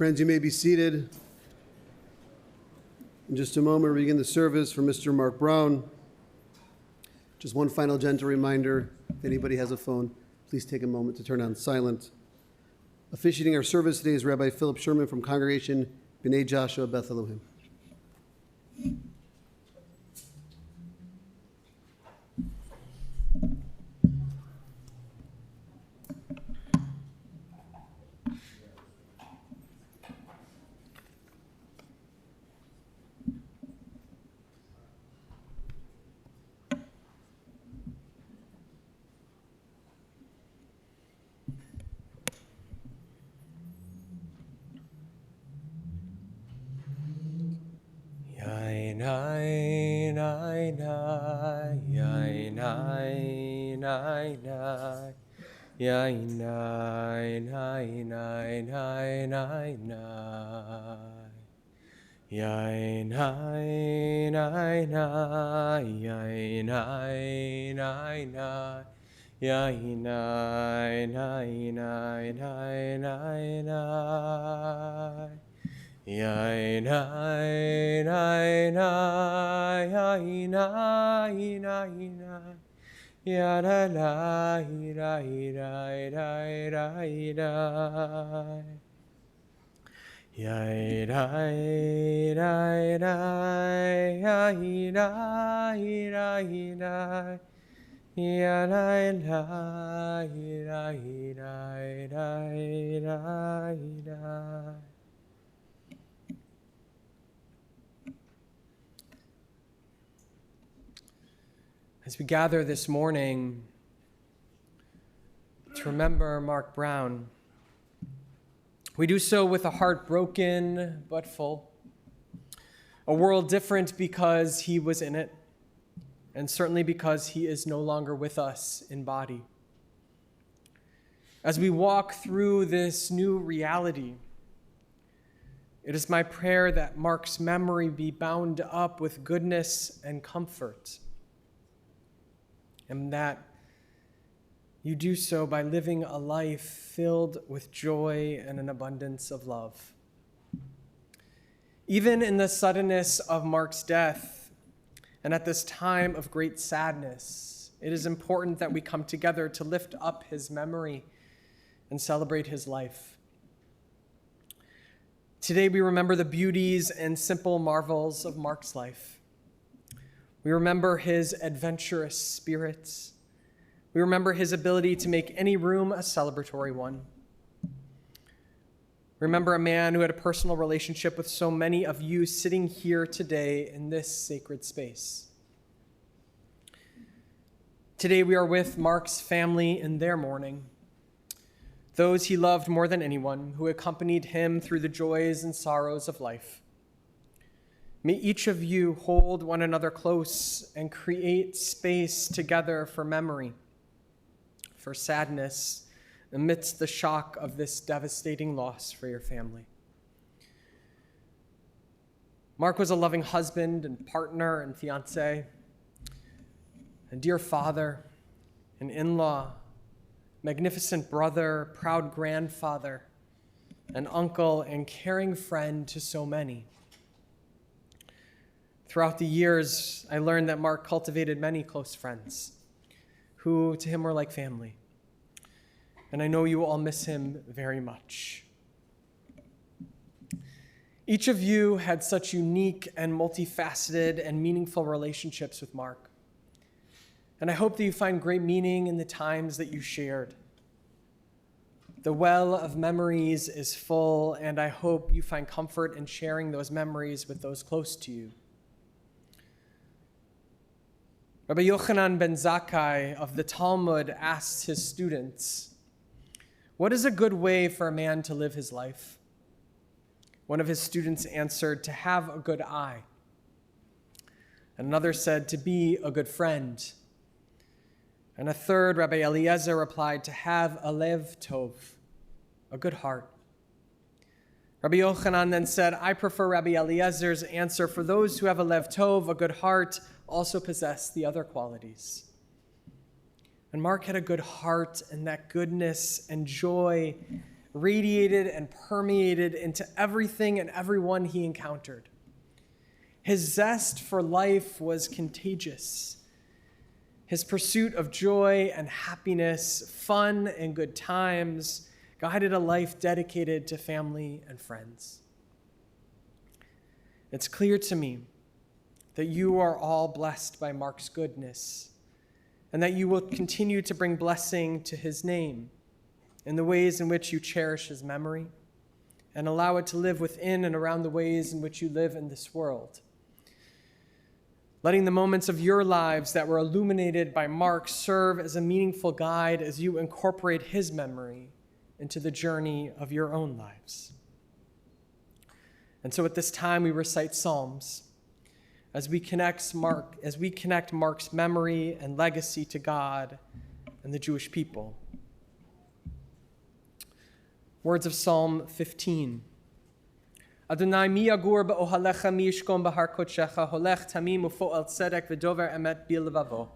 Friends, you may be seated. In just a moment, we begin the service for Mr. Mark Brown. Just one final gentle reminder, if anybody has a phone, please take a moment to turn on silent. Officiating our service today is Rabbi Philip Sherman from Congregation B'nai Joshua Beth Elohim. As we gather this morning to remember Mark Brown, we do so with a heart broken but full, a world different because he was in it, and certainly because he is no longer with us in body. As we walk through this new reality, it is my prayer that Mark's memory be bound up with goodness and comfort, and that you do so by living a life filled with joy and an abundance of love. Even in the suddenness of Mark's death, and at this time of great sadness, it is important that we come together to lift up his memory and celebrate his life. Today we remember the beauties and simple marvels of Mark's life. We remember his adventurous spirits. We remember his ability to make any room a celebratory one. Remember a man who had a personal relationship with so many of you sitting here today in this sacred space. Today we are with Mark's family in their mourning, those he loved more than anyone, who accompanied him through the joys and sorrows of life. May each of you hold one another close and create space together for memory, for sadness, amidst the shock of this devastating loss for your family. Mark was a loving husband and partner and fiancé, a dear father, an in-law, magnificent brother, proud grandfather, an uncle, and caring friend to so many. Throughout the years, I learned that Mark cultivated many close friends who to him were like family. And I know you will all miss him very much. Each of you had such unique and multifaceted and meaningful relationships with Mark. And I hope that you find great meaning in the times that you shared. The well of memories is full, and I hope you find comfort in sharing those memories with those close to you. Rabbi Yochanan ben Zakkai of the Talmud asked his students, "What is a good way for a man to live his life?" One of his students answered, "To have a good eye." And another said, "To be a good friend." And a third, Rabbi Eliezer, replied, "To have a lev tov, a good heart." Rabbi Yochanan then said, "I prefer Rabbi Eliezer's answer. For those who have a lev tov, a good heart, also possess the other qualities." And Mark had a good heart, and that goodness and joy radiated and permeated into everything and everyone he encountered. His zest for life was contagious. His pursuit of joy and happiness, fun and good times, guided a life dedicated to family and friends. It's clear to me that you are all blessed by Mark's goodness, and that you will continue to bring blessing to his name in the ways in which you cherish his memory and allow it to live within and around the ways in which you live in this world. Letting the moments of your lives that were illuminated by Mark serve as a meaningful guide as you incorporate his memory into the journey of your own lives. And so at this time we recite Psalms as we connect Mark's memory and legacy to God and the Jewish people. Words of Psalm 15. Adonai mi yagur ba'ohalecha mi yishkom b'har kodshecha holech tamim ufo'el tzedek v'dover emet bilvavo.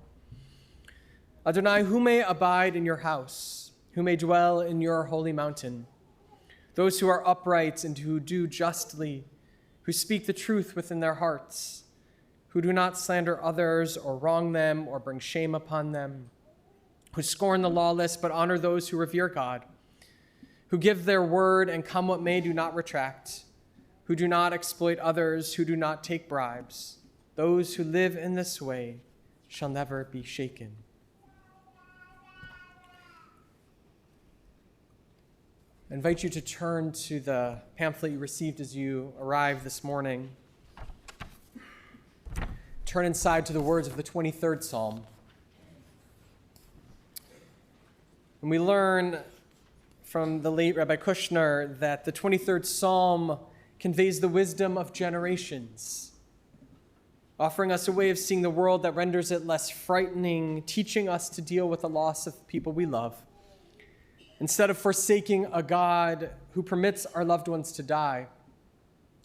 Adonai, who may abide in your house, who may dwell in your holy mountain? Those who are upright and who do justly, who speak the truth within their hearts, who do not slander others or wrong them or bring shame upon them, who scorn the lawless but honor those who revere God, who give their word and come what may do not retract, who do not exploit others, who do not take bribes. Those who live in this way shall never be shaken. I invite you to turn to the pamphlet you received as you arrived this morning. Turn inside to the words of the 23rd Psalm. And we learn from the late Rabbi Kushner that the 23rd Psalm conveys the wisdom of generations, offering us a way of seeing the world that renders it less frightening, teaching us to deal with the loss of people we love. Instead of forsaking a God who permits our loved ones to die,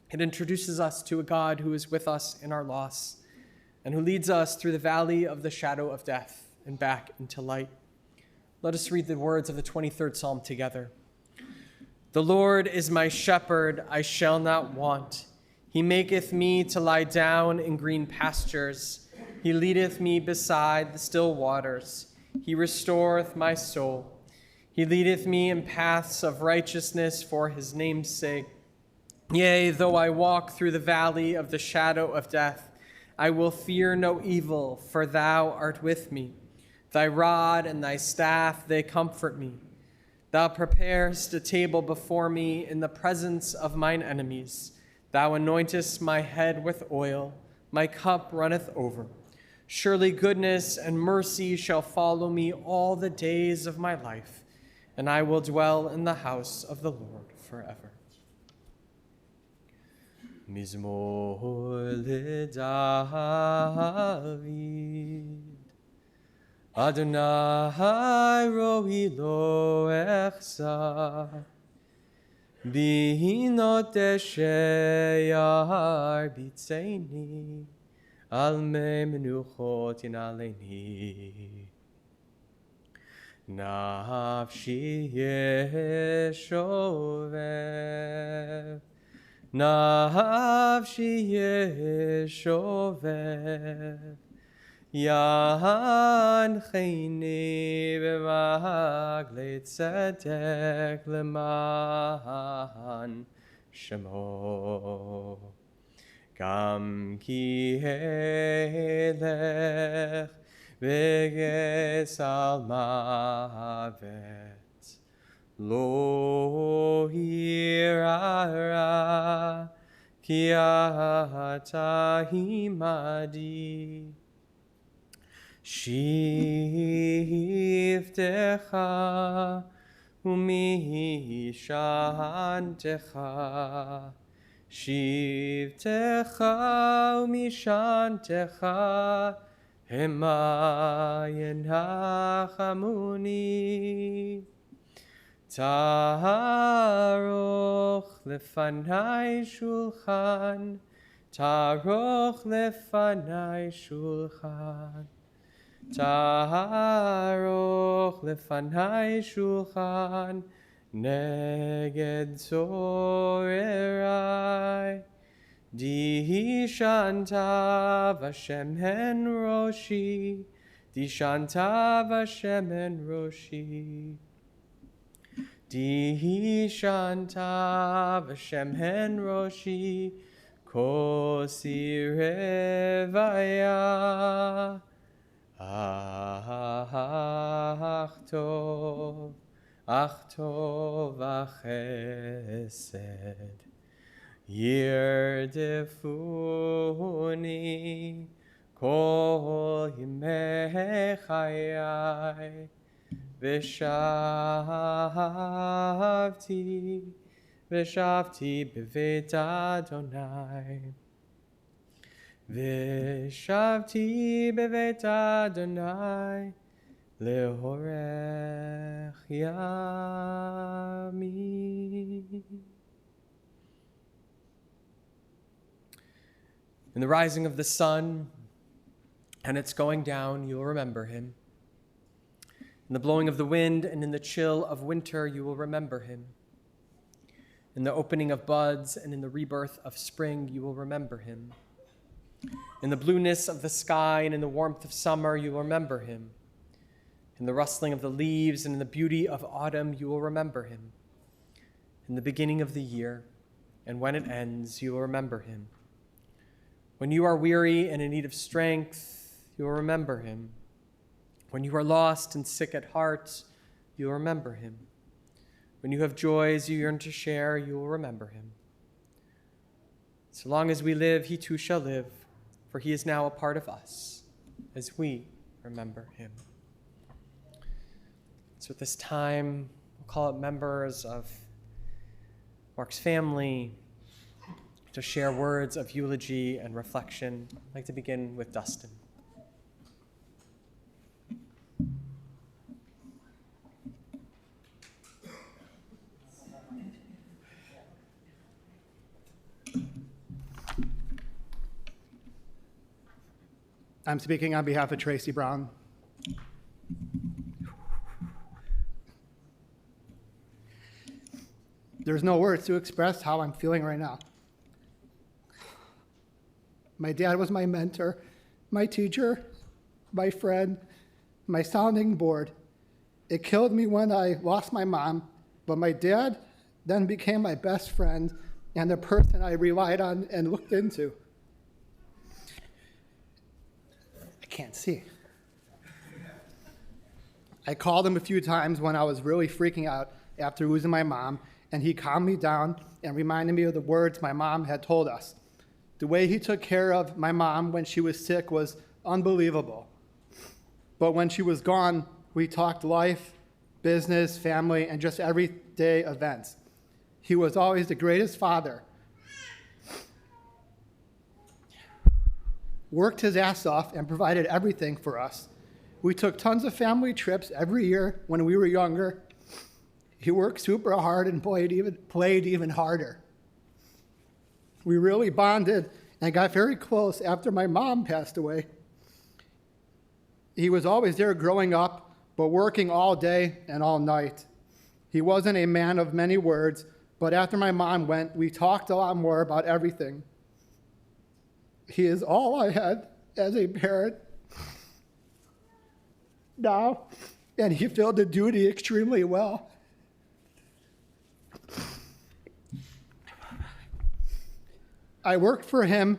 it introduces us to a God who is with us in our loss and who leads us through the valley of the shadow of death and back into light. Let us read the words of the 23rd Psalm together. The Lord is my shepherd, I shall not want. He maketh me to lie down in green pastures. He leadeth me beside the still waters. He restoreth my soul. He leadeth me in paths of righteousness for his name's sake. Yea, though I walk through the valley of the shadow of death, I will fear no evil, for thou art with me. Thy rod and thy staff, they comfort me. Thou preparest a table before me in the presence of mine enemies. Thou anointest my head with oil. My cup runneth over. Surely goodness and mercy shall follow me all the days of my life, and I will dwell in the house of the Lord forever. Mizmor LeDavid. Adonai ro'i lo echsa, Bihinot sheyar bitzeini, Al mei menuchot yinaleni. Nafshi yeshovev, Nafshi yeshovev, Yancheni b'magle tzedek leman shemo. Gam ki helech v'ges al mavet, lo hirara ki ata himadi. Shivtecha umishantecha, Shivtecha umishantecha, Hema yenachamuni. Taroch lefanai shulchan, Taroch lefanai shulchan, Taroch lefanai shulchan, neged zorerai. Di shanta v'Hashem hen roshi, di shanta v'Hashem hen roshi. Di shanta v'Hashem hen roshi, kosi revaya. Ach tov v'chesed. Yirdefuni kol yimei chayai, v'shavti b'veit Adonai, v'shavti b'veit Adonai lehorech yami. In the rising of the sun and its going down, you will remember him. In the blowing of the wind and in the chill of winter, you will remember him. In the opening of buds and in the rebirth of spring, you will remember him. In the blueness of the sky and in the warmth of summer, you will remember him. In the rustling of the leaves and in the beauty of autumn, you will remember him. In the beginning of the year and when it ends, you will remember him. When you are weary and in need of strength, you will remember him. When you are lost and sick at heart, you will remember him. When you have joys you yearn to share, you will remember him. So long as we live, he too shall live, for he is now a part of us, as we remember him. So at this time, we'll call up members of Mark's family to share words of eulogy and reflection. I'd like to begin with Dustin. I'm speaking on behalf of Tracy Brown. There's no words to express how I'm feeling right now. My dad was my mentor, my teacher, my friend, my sounding board. It killed me when I lost my mom, but my dad then became my best friend and the person I relied on and looked into. I can't see. I called him a few times when I was really freaking out after losing my mom, and he calmed me down and reminded me of the words my mom had told us. The way he took care of my mom when she was sick was unbelievable. But when she was gone, we talked life, business, family, and just everyday events. He was always the greatest father. Worked his ass off and provided everything for us. We took tons of family trips every year when we were younger. He worked super hard and played even harder. We really bonded and got very close after my mom passed away. He was always there growing up, but working all day and all night. He wasn't a man of many words, but after my mom went, we talked a lot more about everything. He is all I had as a parent now, and he filled the duty extremely well. I worked for and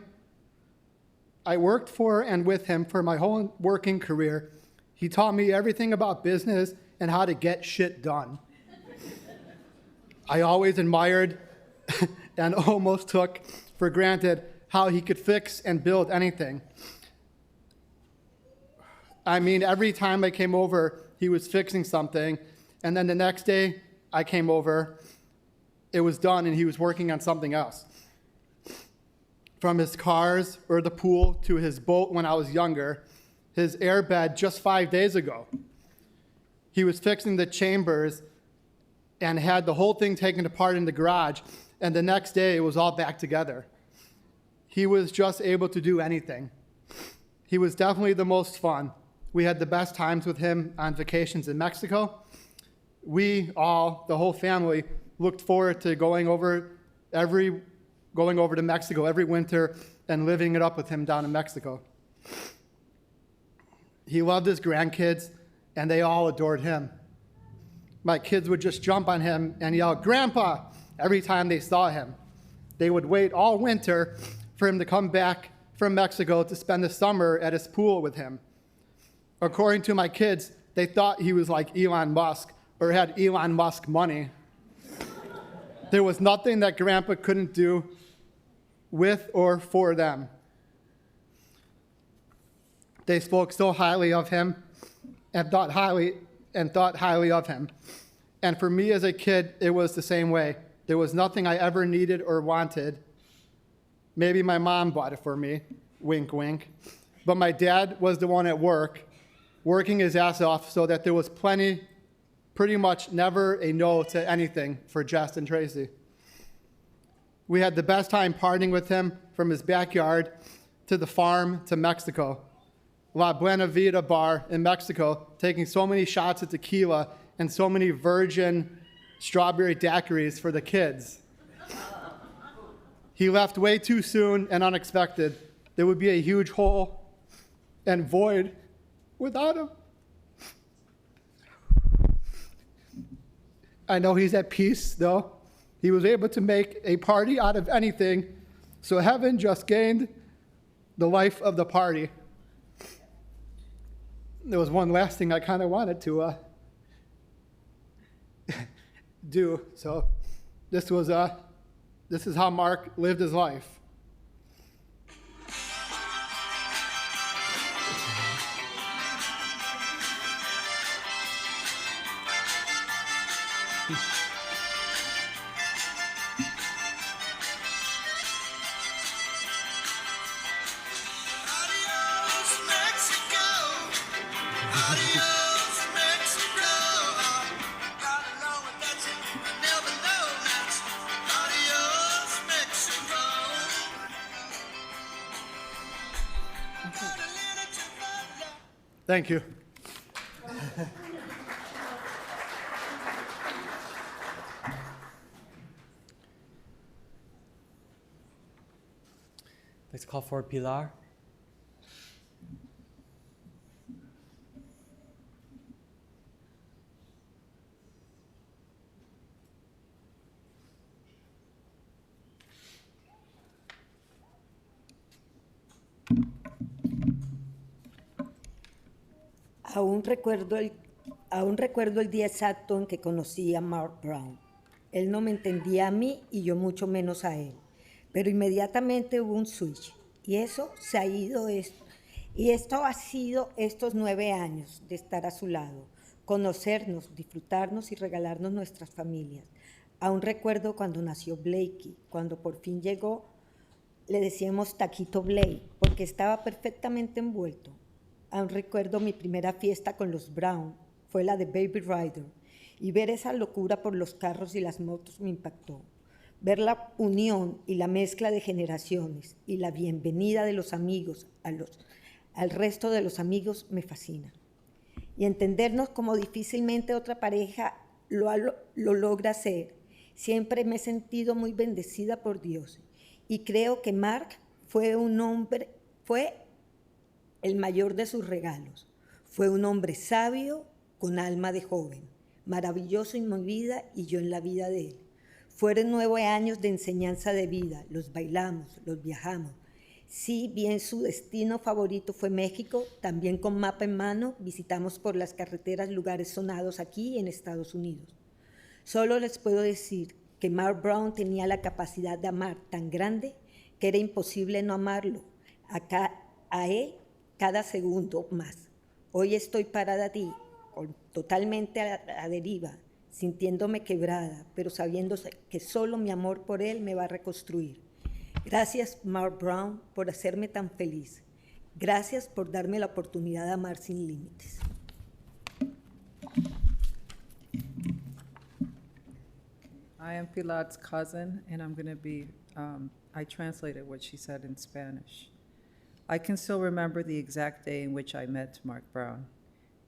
with him for my whole working career. He taught me everything about business and how to get shit done. I always admired and almost took for granted how he could fix and build anything. I mean, every time I came over, he was fixing something, and then the next day I came over, it was done and he was working on something else. From his cars or the pool to his boat when I was younger, his airbed just 5 days ago. He was fixing the chambers and had the whole thing taken apart in the garage, and the next day it was all back together. He was just able to do anything. He was definitely the most fun. We had the best times with him on vacations in Mexico. we all, the whole family, looked forward to going over to Mexico every winter and living it up with him down in Mexico. He loved his grandkids, and they all adored him. My kids would just jump on him and yell, "Grandpa," every time they saw him. They would wait all winter for him to come back from Mexico to spend the summer at his pool with him. According to my kids, they thought he was like Elon Musk or had Elon Musk money. There was nothing that Grandpa couldn't do with or for them. They spoke so highly of him and thought highly of him. And for me as a kid, it was the same way. There was nothing I ever needed or wanted. Maybe my mom bought it for me, wink, wink. But my dad was the one at work, working his ass off so that there was pretty much never a no to anything for Jess and Tracy. We had the best time partying with him, from his backyard to the farm to Mexico. La Buena Vida bar in Mexico, taking so many shots of tequila and so many virgin strawberry daiquiris for the kids. He left way too soon and unexpected. There would be a huge hole and void without him. I know he's at peace, though. He was able to make a party out of anything, so heaven just gained the life of the party. There was one last thing I kind of wanted to do. So this is how Mark lived his life. Adios, Mexico. Adios, Mexico. God alone, that's it. You never know that's adios, Mexico. Thank you. Let's call for Pilar. Aún recuerdo el día exacto en que conocí a Mark Brown. Él no me entendía a mí y yo mucho menos a él. Pero inmediatamente hubo un switch. Y esto ha sido estos 9 años de estar a su lado, conocernos, disfrutarnos y regalarnos nuestras familias. Aún recuerdo cuando nació Blakey, cuando por fin llegó, le decíamos Taquito Blake, porque estaba perfectamente envuelto. Aún recuerdo mi primera fiesta con los Brown, fue la de Baby Rider, y ver esa locura por los carros y las motos me impactó. Ver la unión y la mezcla de generaciones y la bienvenida de los amigos al resto de los amigos me fascina. Y entendernos como difícilmente otra pareja lo logra hacer. Siempre me he sentido muy bendecida por Dios y creo que Mark fue el mayor de sus regalos. Fue un hombre sabio con alma de joven, maravilloso en mi vida y yo en la vida de él. Fueron 9 años de enseñanza de vida, los bailamos, los viajamos. Si bien su destino favorito fue México, también con mapa en mano visitamos por las carreteras lugares sonados aquí en Estados Unidos. Solo les puedo decir que Mark Brown tenía la capacidad de amar tan grande que era imposible no amarlo, a él cada segundo más. Hoy estoy parada aquí, totalmente a la deriva, sintiéndome quebrada, pero sabiendo que solo mi amor por él me va a reconstruir. Gracias, Mark Brown, por hacerme tan feliz. Gracias por darme la oportunidad de amar sin límites. I am Pilar's cousin, and I'm going to be, I translated what she said in Spanish. I can still remember the exact day in which I met Mark Brown.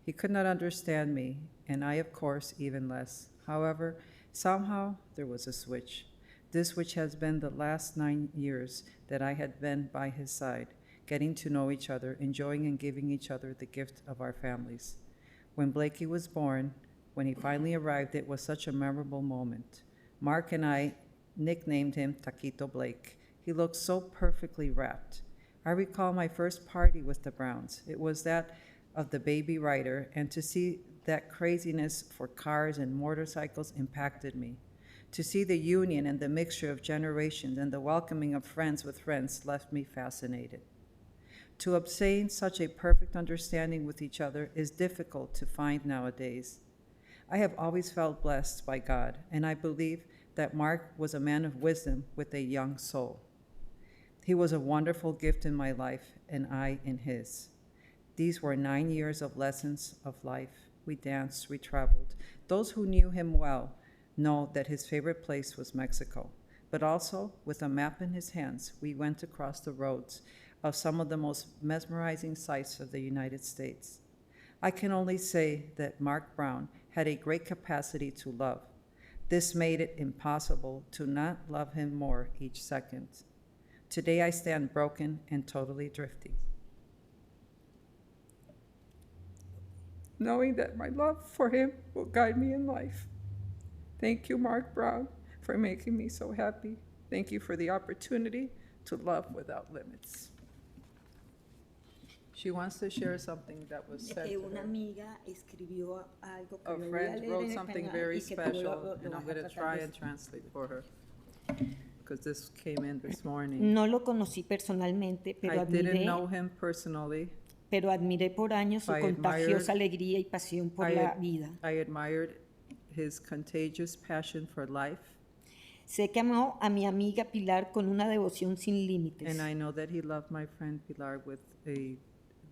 He could not understand me, and I, of course, even less. However, somehow there was a switch. This which has been the last 9 years that I had been by his side, getting to know each other, enjoying and giving each other the gift of our families. When Blakey was born, when he finally arrived, it was such a memorable moment. Mark and I nicknamed him Taquito Blake. He looked so perfectly wrapped. I recall my first party with the Browns. It was that of the baby writer, and to see that craziness for cars and motorcycles impacted me. To see the union and the mixture of generations and the welcoming of friends with friends left me fascinated. To obtain such a perfect understanding with each other is difficult to find nowadays. I have always felt blessed by God, and I believe that Mark was a man of wisdom with a young soul. He was a wonderful gift in my life, and I in his. These were 9 years of lessons of life. We danced, we traveled. Those who knew him well know that his favorite place was Mexico. But also, with a map in his hands, we went across the roads of some of the most mesmerizing sights of the United States. I can only say that Mark Brown had a great capacity to love. This made it impossible to not love him more each second. Today I stand broken and totally drifty, knowing that my love for him will guide me in life. Thank you, Mark Brown, for making me so happy. Thank you for the opportunity to love without limits. She wants to share something that was said to Una her. amiga escribió algo que A yo voy a friend leer wrote en something español very y que tú special, and lo I'm vas a gonna tratar try de- and translate for her, because this came in this morning. No lo conocí personalmente, I didn't know him personally. pero admiré por años su I contagiosa admired- alegría y pasión por I la ad- vida. I admired his contagious passion for life, Sé que amó a mi amiga Pilar con una devoción sin límites. and I know that he loved my friend Pilar with a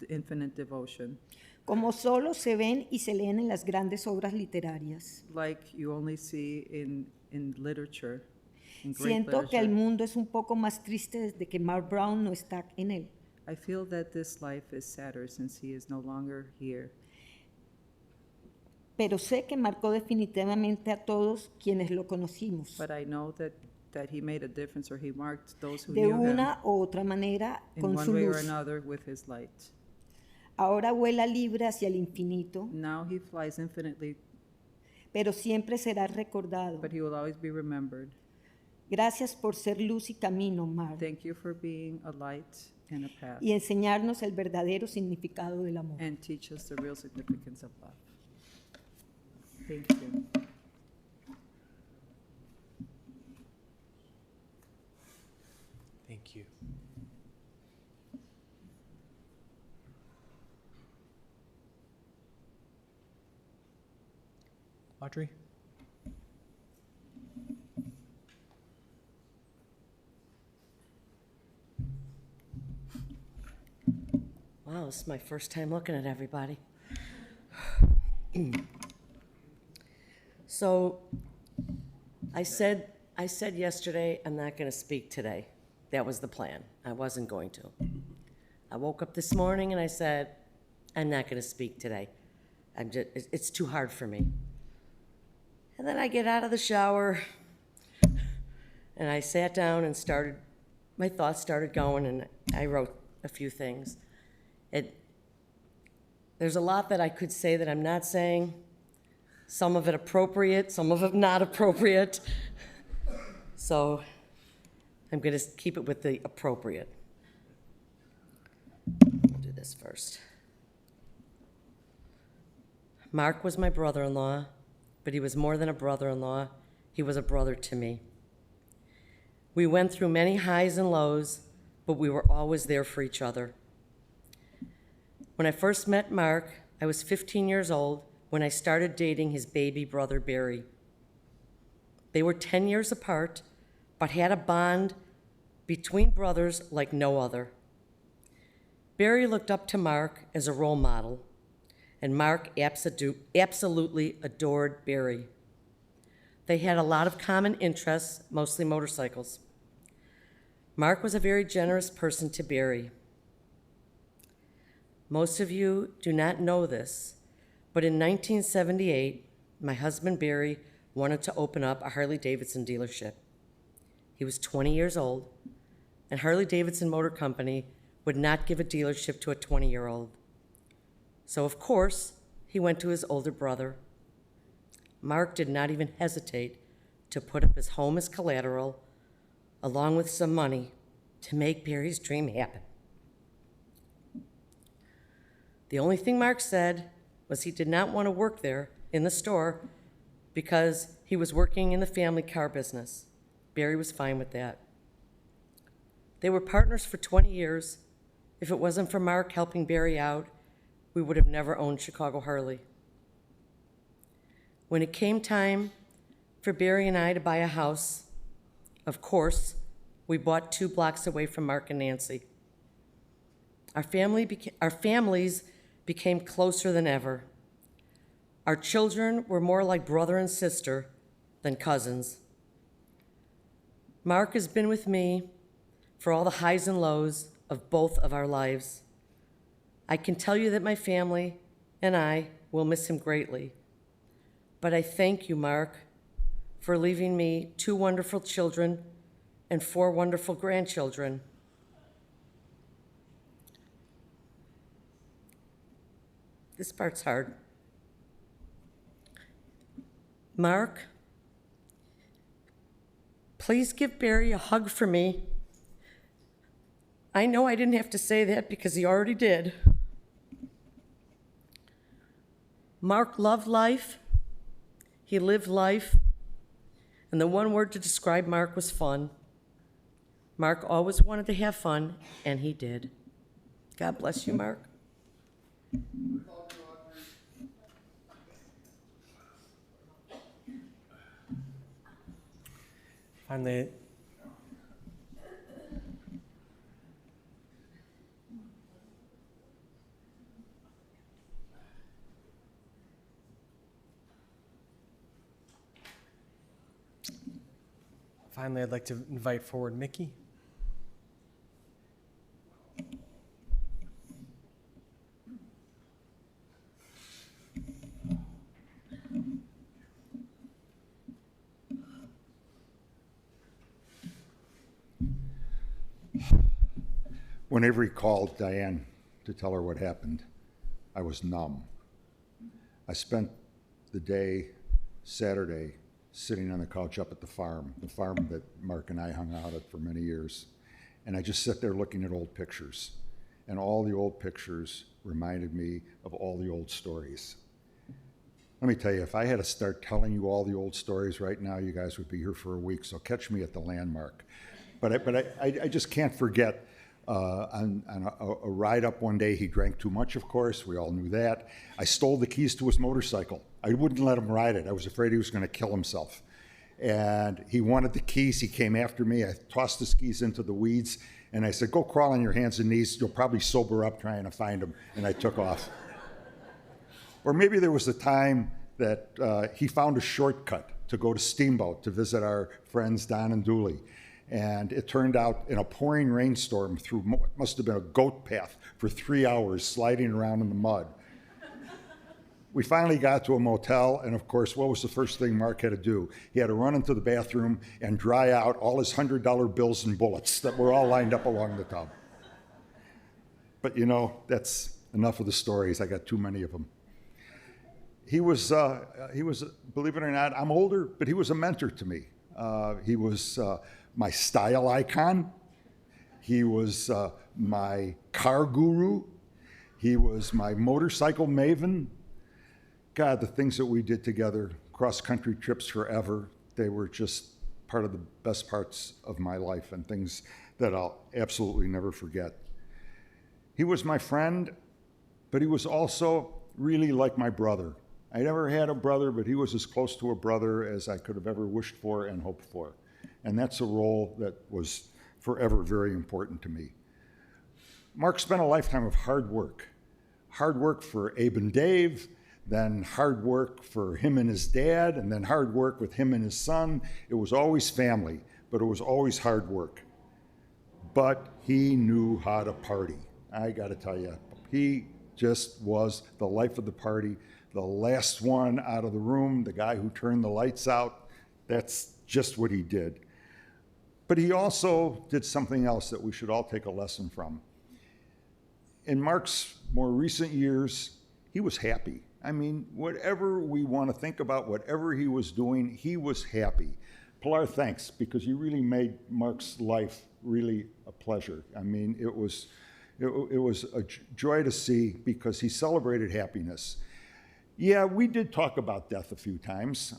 infinite devotion, Como solo se ven y se leen en las grandes obras literarias. like you only see in literature, in great Siento que el literature. mundo es un poco más triste desde que Mark Brown no está en él. I feel that this life is sadder since he is no longer here. Pero sé que marcó definitivamente a todos quienes lo conocimos. But I know that he made a difference, or he marked those who De knew him una u otra manera in con one su way or luz. another with his light. Ahora vuela libre hacia el infinito, Now he flies infinitely, pero siempre será recordado. but he will always be remembered. Gracias por ser luz y camino, Mark, Thank you for being a light and a path, y enseñarnos el verdadero significado del amor. and teach us the real significance of love. Thank you. Thank you. Audrey? Wow, this is my first time looking at everybody. So, I said yesterday, I'm not going to speak today. That was the plan. I wasn't going to. I woke up this morning and I said, I'm not going to speak today. It's too hard for me. And then I get out of the shower and I sat down and my thoughts started going, and I wrote a few things. There's a lot that I could say that I'm not saying, some of it appropriate, some of it not appropriate. So I'm going to keep it with the appropriate. I'll do this first. Mark was my brother-in-law, but he was more than a brother-in-law. He was a brother to me. We went through many highs and lows, but we were always there for each other. When I first met Mark, I was 15 years old when I started dating his baby brother, Barry. They were 10 years apart, but had a bond between brothers like no other. Barry looked up to Mark as a role model, and Mark absolutely adored Barry. They had a lot of common interests, mostly motorcycles. Mark was a very generous person to Barry. Most of you do not know this, But in 1978, my husband Barry wanted to open up a Harley-Davidson dealership. He was 20 years old, and Harley-Davidson Motor Company would not give a dealership to a 20-year-old. So, of course, he went to his older brother. Mark did not even hesitate to put up his home as collateral, along with some money, to make Barry's dream happen. The only thing Mark said was he did not want to work there in the store because he was working in the family car business. Barry was fine with that. They were partners for 20 years. If it wasn't for Mark helping Barry out, we would have never owned Chicago Harley. When it came time for Barry and I to buy a house, of course, we bought 2 blocks away from Mark and Nancy. Our families became closer than ever. Our children were more like brother and sister than cousins. Mark has been with me for all the highs and lows of both of our lives. I can tell you that my family and I will miss him greatly. But I thank you, Mark, for leaving me 2 wonderful children and 4 wonderful grandchildren. This part's hard. Mark, please give Barry a hug for me. I know I didn't have to say that because he already did. Mark loved life. He lived life. And the one word to describe Mark was fun. Mark always wanted to have fun, and he did. God bless you, Mark. Finally, I'd like to invite forward Mickey. When Avery called Diane to tell her what happened, I was numb. I spent the day, Saturday, sitting on the couch up at the farm that Mark and I hung out at for many years. And I just sat there looking at old pictures. And all the old pictures reminded me of all the old stories. Let me tell you, if I had to start telling you all the old stories right now, you guys would be here for a week, so catch me at the Landmark. But I just can't forget on a ride up one day, he drank too much, of course. We all knew that. I stole the keys to his motorcycle. I wouldn't let him ride it. I was afraid he was going to kill himself. And he wanted the keys. He came after me. I tossed his keys into the weeds, and I said, go crawl on your hands and knees. You'll probably sober up trying to find them. And I took off. Or maybe there was a time that he found a shortcut to go to Steamboat to visit our friends Don and Dooley. And it turned out in a pouring rainstorm through what must have been a goat path for 3 hours, sliding around in the mud. We finally got to a motel, and of course, what was the first thing Mark had to do? He had to run into the bathroom and dry out all his $100 bills and bullets that were all lined up along the tub. But you know, that's enough of the stories. I got too many of them. He was, believe it or not, I'm older, but he was a mentor to me. He was my style icon. He was my car guru. He was my motorcycle maven. God, the things that we did together, cross-country trips forever, they were just part of the best parts of my life and things that I'll absolutely never forget. He was my friend, but he was also really like my brother. I never had a brother, but he was as close to a brother as I could have ever wished for and hoped for. And that's a role that was forever very important to me. Mark spent a lifetime of hard work for Abe and Dave, then hard work for him and his dad, and then hard work with him and his son. It was always family, but it was always hard work. But he knew how to party. I gotta tell you, he just was the life of the party, the last one out of the room, the guy who turned the lights out. That's just what he did. But he also did something else that we should all take a lesson from. In Mark's more recent years, he was happy. I mean, whatever we want to think about, whatever he was doing, he was happy. Pilar, thanks, because you really made Mark's life really a pleasure. I mean, it was a joy to see because he celebrated happiness. Yeah, we did talk about death a few times.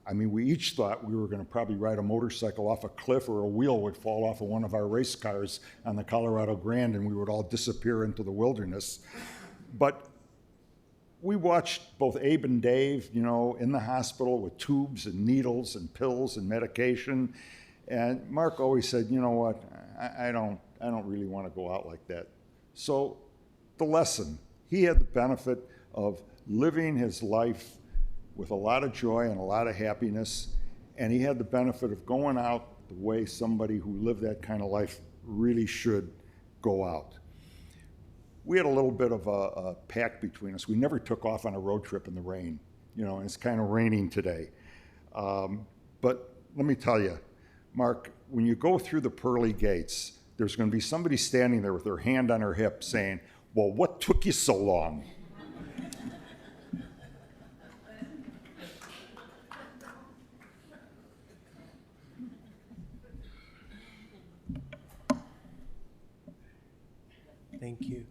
I mean, we each thought we were going to probably ride a motorcycle off a cliff or a wheel would fall off of one of our race cars on the Colorado Grand and we would all disappear into the wilderness. But we watched both Abe and Dave, you know, in the hospital with tubes and needles and pills and medication. And Mark always said, you know what, I don't really want to go out like that. So the lesson, he had the benefit of living his life with a lot of joy and a lot of happiness, and he had the benefit of going out the way somebody who lived that kind of life really should go out. We had a little bit of a pact between us. We never took off on a road trip in the rain, you know, and it's kind of raining today. But let me tell you, Mark, when you go through the pearly gates, there's going to be somebody standing there with their hand on her hip saying, well, what took you so long? Thank you.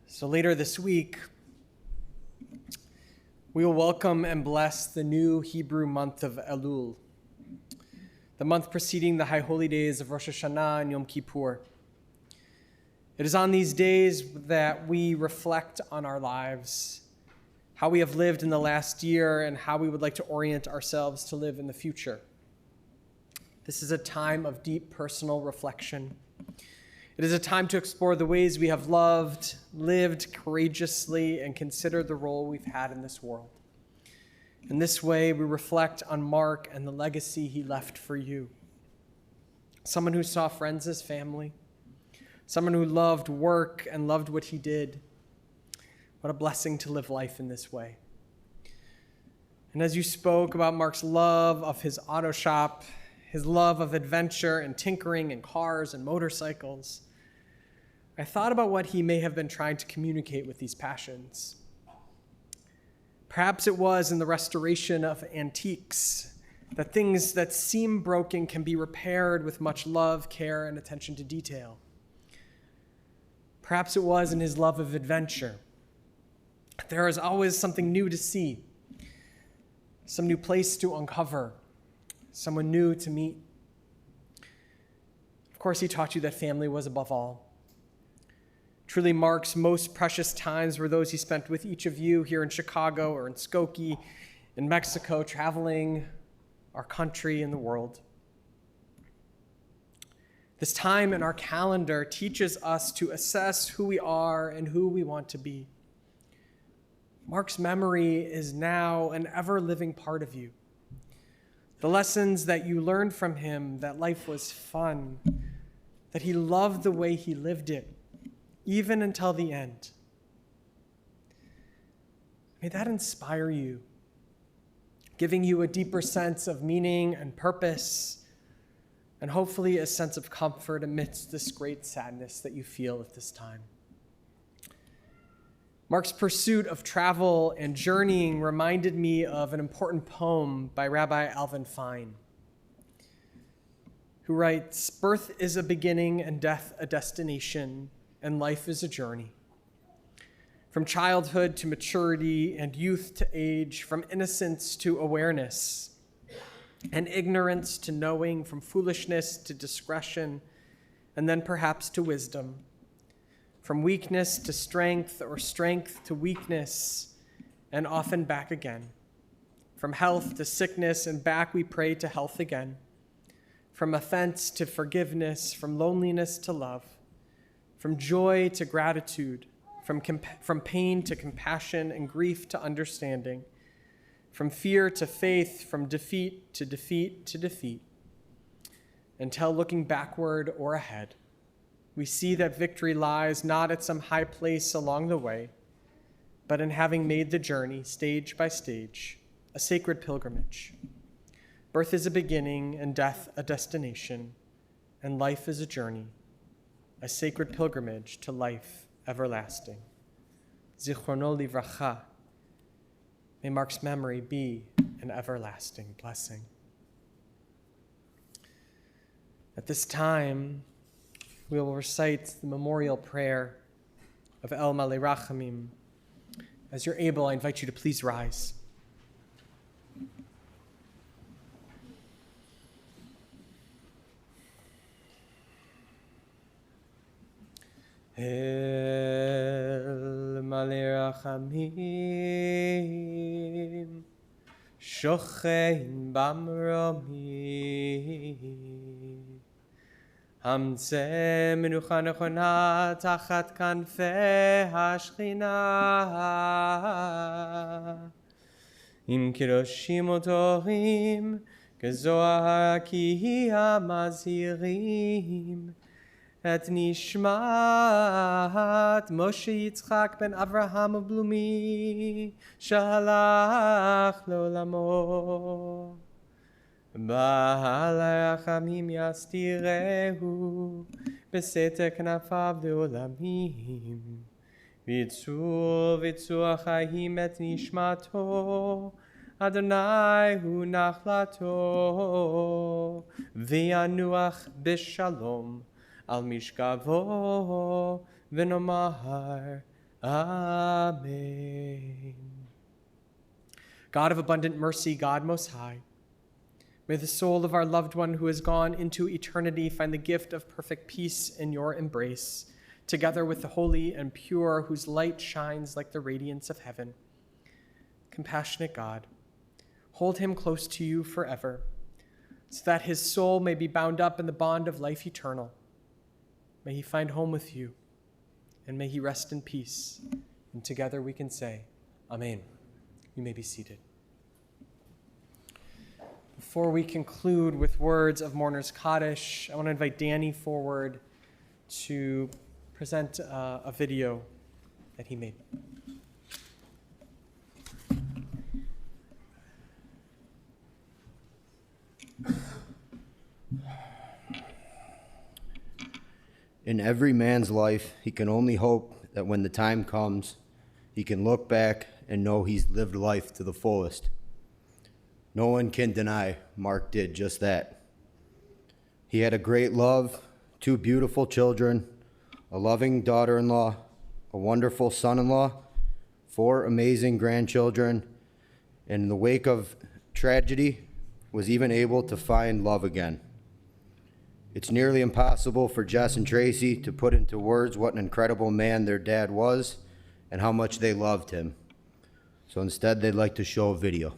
So later this week, we will welcome and bless the new Hebrew month of Elul, the month preceding the high holy days of Rosh Hashanah and Yom Kippur. It is on these days that we reflect on our lives, how we have lived in the last year, and how we would like to orient ourselves to live in the future. This is a time of deep personal reflection. It is a time to explore the ways we have loved, lived courageously, and consider the role we've had in this world. In this way, we reflect on Mark and the legacy he left for you. Someone who saw friends as family, someone who loved work and loved what he did. What a blessing to live life in this way. And as you spoke about Mark's love of his auto shop, his love of adventure and tinkering and cars and motorcycles, I thought about what he may have been trying to communicate with these passions. Perhaps it was in the restoration of antiques, that things that seem broken can be repaired with much love, care, and attention to detail. Perhaps it was in his love of adventure. There is always something new to see, some new place to uncover, someone new to meet. Of course, he taught you that family was above all. Truly, Mark's most precious times were those he spent with each of you here in Chicago or in Skokie, in Mexico, traveling our country and the world. This time in our calendar teaches us to assess who we are and who we want to be. Mark's memory is now an ever-living part of you. The lessons that you learned from him, that life was fun, that he loved the way he lived it, even until the end. May that inspire you, giving you a deeper sense of meaning and purpose, and hopefully a sense of comfort amidst this great sadness that you feel at this time. Mark's pursuit of travel and journeying reminded me of an important poem by Rabbi Alvin Fine, who writes, "Birth is a beginning and death a destination, and life is a journey. From childhood to maturity and youth to age, from innocence to awareness, and ignorance to knowing, from foolishness to discretion, and then perhaps to wisdom. From weakness to strength, or strength to weakness, and often back again. From health to sickness, and back we pray to health again. From offense to forgiveness, from loneliness to love, from joy to gratitude, from pain to compassion, and grief to understanding, from fear to faith, from defeat to defeat to defeat, until looking backward or ahead, we see that victory lies not at some high place along the way, but in having made the journey stage by stage, a sacred pilgrimage. Birth is a beginning and death a destination, and life is a journey, a sacred pilgrimage to life everlasting. Zichrono livracha. May Mark's memory be an everlasting blessing. At this time, we will recite the memorial prayer of El Malei Rachamim. As you're able, I invite you to please rise. El Malei Rachamim, Shochein Bamromi, Hamtzeh Menucha Nechona Tachat Kanfei HaShechina, Im Kedoshim Utorim, Kezohar Ki HaMazhirim, Et Nishmat Moshe Yitzchak ben Avraham Blumi Shalach Lolamo Ba'al Rachamim Yastirehu Beseter Knafav Leolamim Vitzur Chayim Et Nishmato Adonai Hu Nachlato V'yanuach B'Shalom Al Mishkavo V'nomar Amen. God of abundant mercy, God most high, may the soul of our loved one who has gone into eternity find the gift of perfect peace in your embrace, together with the holy and pure whose light shines like the radiance of heaven. Compassionate God, hold him close to you forever, so that his soul may be bound up in the bond of life eternal. May he find home with you, and may he rest in peace. And together we can say, Amen. You may be seated. Before we conclude with words of Mourner's Kaddish, I want to invite Danny forward to present a video that he made. In every man's life, he can only hope that when the time comes, he can look back and know he's lived life to the fullest. No one can deny Mark did just that. He had a great love, 2 beautiful children, a loving daughter-in-law, a wonderful son-in-law, 4 amazing grandchildren, and in the wake of tragedy, was even able to find love again. It's nearly impossible for Jess and Tracy to put into words what an incredible man their dad was and how much they loved him. So instead, they'd like to show a video.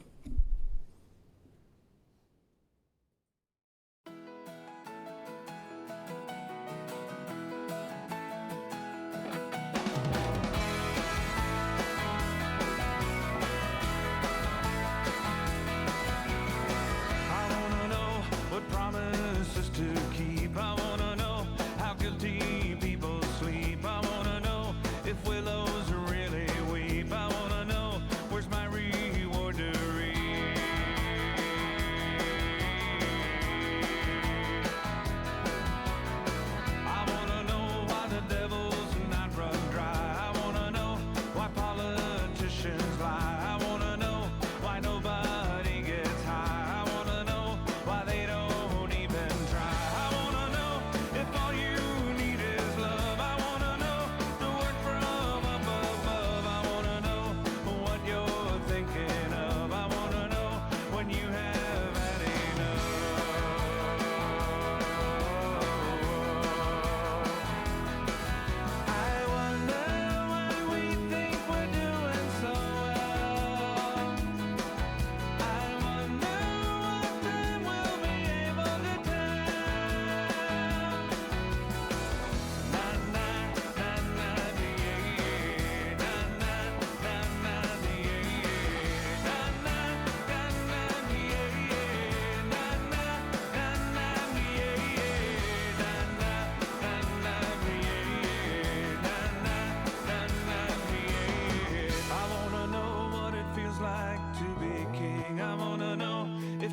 Willows really weep. I wanna know where's my reward to reap.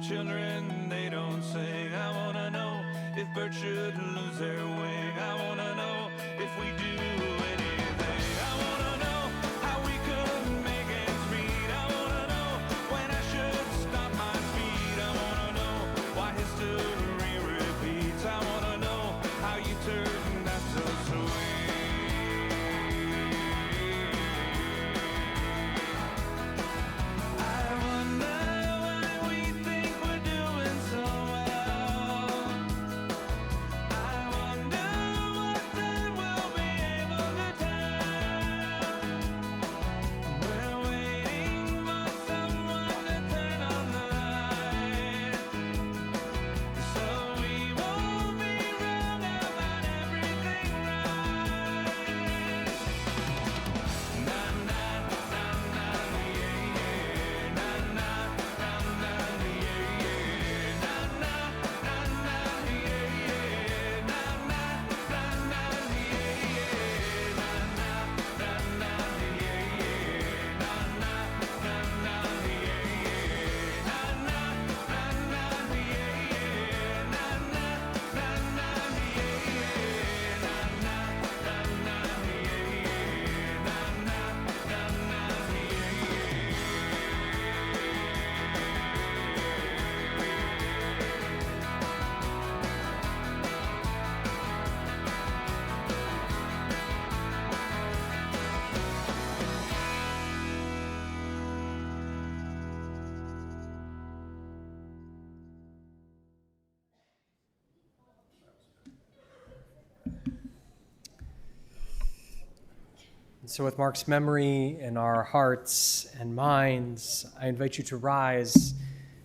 children they don't sing. I wanna know if birds should lose their wing. I wanna know if we do anything. I wanna know how we could make ends meet. I wanna know when I should stop my feet. I wanna know why history repeats. I wanna know how you turned out so sweet. I wonder why we think we're doing so well. I wonder what then we'll be able to tell. We're waiting for someone to turn on the light, so we won't be wrong about everything right. Na na na na yeah yeah. Na na na na yeah yeah. Na na na na yeah yeah. Na na na na yeah yeah. Na na na na yeah yeah. Na na na na yeah yeah. Na na na na yeah yeah. Na na na na yeah yeah. Na na na na yeah yeah. Na na na na And so, with Mark's memory in our hearts and minds, I invite you to rise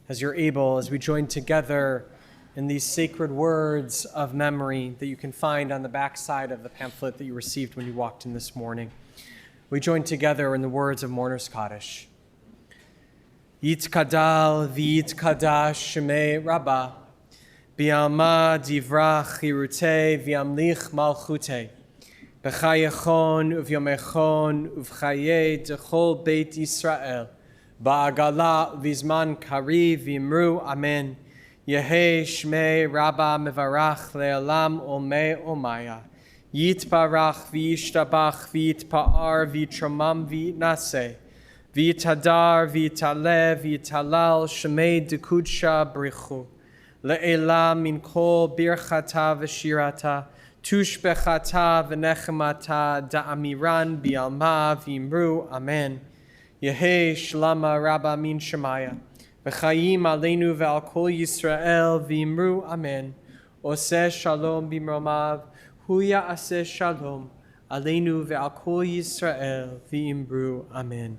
as you're able, as we join together in these sacred words of memory that you can find on the backside of the pamphlet that you received when you walked in this morning. We join together in the words of Mourner's Kaddish. Yitkadal v'yitkadash shemei Rabbah, bi'alma divrach chirutei v'yamlich malchutei, b'chayechon uvyomechon uvchaye dechol beit Yisrael, ba'agala v'zman kari v'imru amen, Yehei shmei Rabbah mevarach le'olam olmei olmaya, Yitbarach v'yishtabach v'yitpa'ar v'yitromam v'yitnaseh, v'yitadar v'yitalev v'yitalal shemei dekudsha brichu, le'ela min kol birchata v'shirata, tushbechata v'nechemata da'amiran bi'alma v'imru amen. Yehei shlama Rabbah min shemaya, v'chayim aleinu ve'al kol Yisrael v'imru amen. Oseh shalom b'mromav, hu ya'aseh shalom aleinu ve'al kol Yisrael v'imru amen.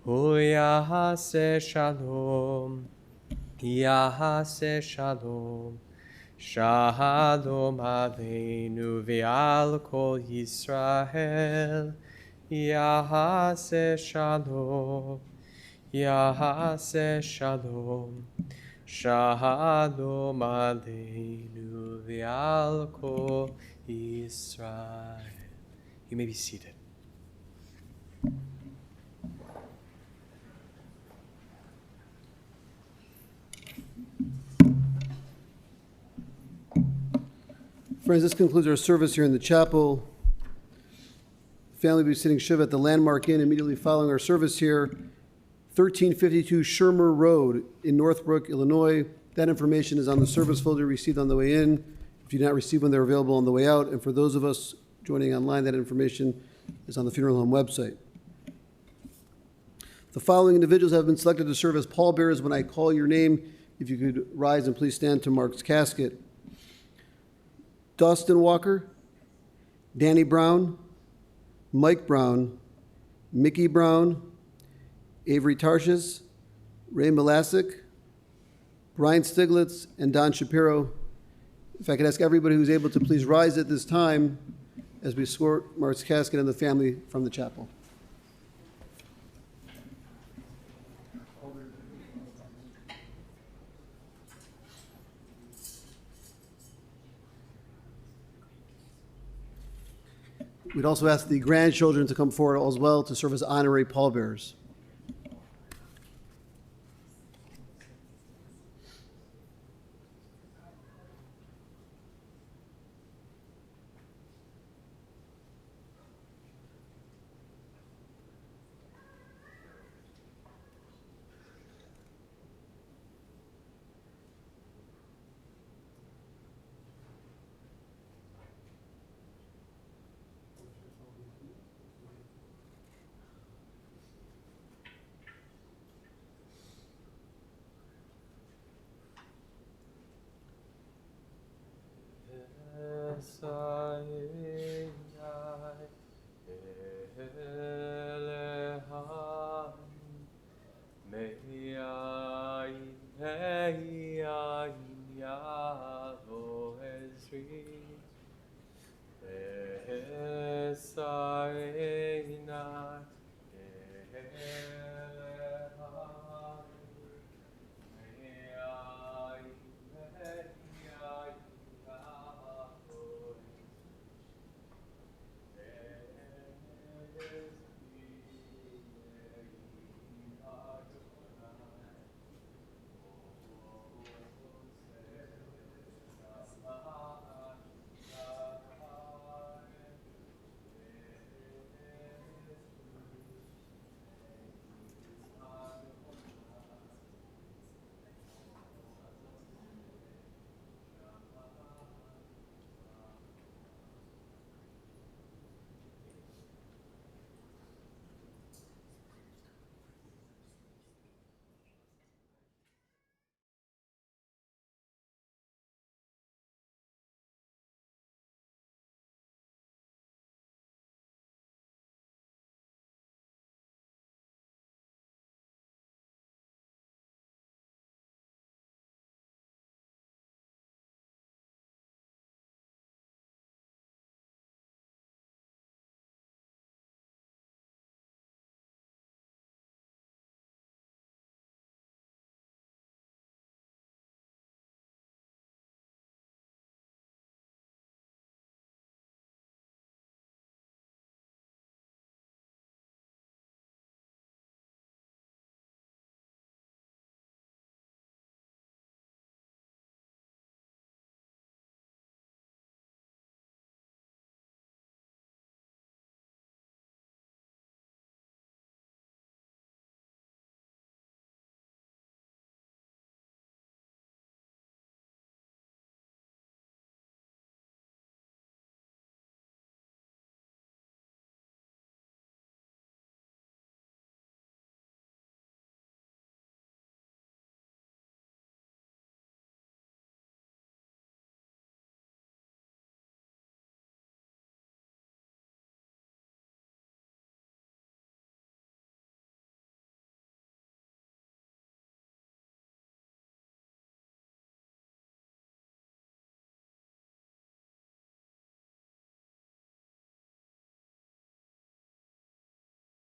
Hu ya'aseh shalom, ya'aseh shalom, shalom aleinu ve'al kol Yisrael, ya'aseh shalom, ya'aseh shalom, shalom aleinu ve'al kol Yisrael. You may be seated. Friends, this concludes our service here in the chapel. Family will be sitting shiva at the Landmark Inn immediately following our service here, 1352 Shermer Road in Northbrook, Illinois. That information is on the service folder received on the way in. If you did not receive one, they're available on the way out. And for those of us joining online, that information is on the funeral home website. The following individuals have been selected to serve as pallbearers. When I call your name, if you could rise and please stand to Mark's casket. Dustin Walker, Danny Brown, Mike Brown, Mickey Brown, Avery Tarshish, Ray Milasik, Brian Stiglitz, and Don Shapiro. If I could ask everybody who's able to please rise at this time as we escort Mark's casket and the family from the chapel. We'd also ask the grandchildren to come forward as well to serve as honorary pallbearers.